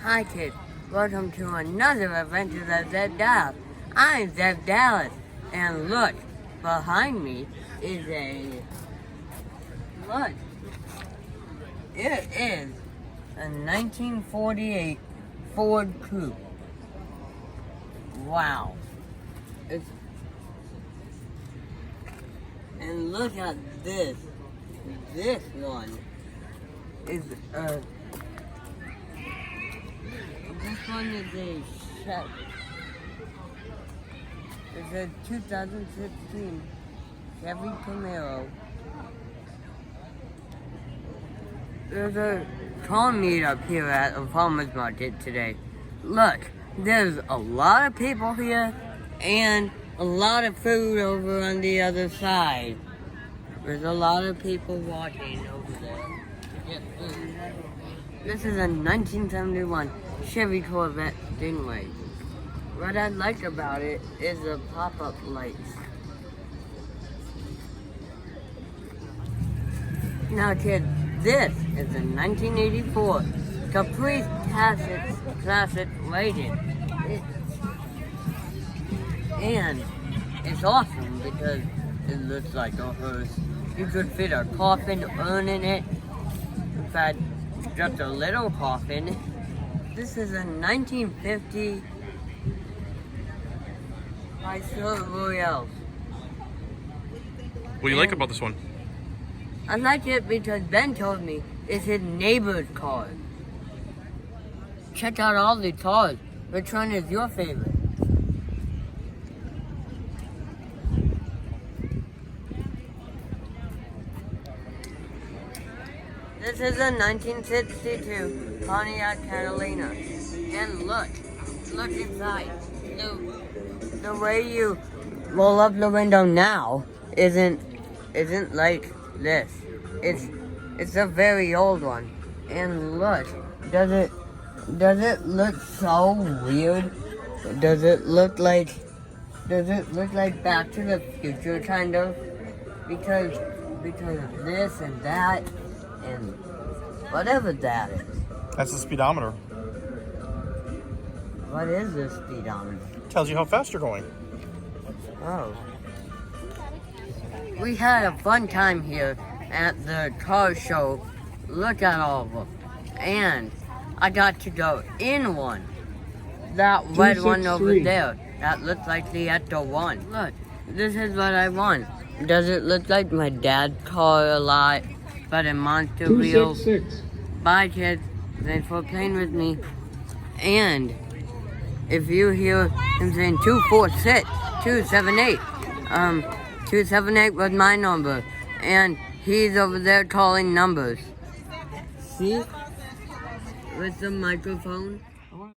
Hi kids, welcome to another adventure of Zebdallas. I'm Zebdallas, and look, behind me is look, it is a 1948 Ford Coupe. Wow. And look at this. This one is this one is a Chevy. It's a 2016 Chevy Camaro. There's a car meet up here at the farmer's market today. Look, there's a lot of people here and a lot of food over on the other side. There's a lot of people walking over there to get food. This is a 1971 Chevy Corvette Stingray. What I like about it is the pop-up lights. Now kids, this is a 1984 Caprice Classic rated. And it's awesome because it looks like a hearse. You could fit a coffin urn in it. In fact, just a little coffin. This is a 1950 Chrysler Royale. What do you like about this one? I like it because Ben told me it's his neighbor's car. Check out all the cars. Which one is your favorite? This is a 1962 Pontiac Catalina. And look inside. The way you roll up the window now isn't like this. It's a very old one. And look, does it look so weird? Does it look like Back to the Future kind of? Because of this and that and whatever that is. That's the speedometer. What is this speedometer? Tells you how fast you're going. Oh. We had a fun time here at the car show. Look at all of them. And I got to go in one. That red one over there. That looks like the Ecto one. Look, this is what I want. Does it look like my dad's car a lot? But in monster wheels. Bye kids. Thanks for playing with me. And if you hear him saying 246, 278, 278 was my number. And he's over there calling numbers. See? With the microphone.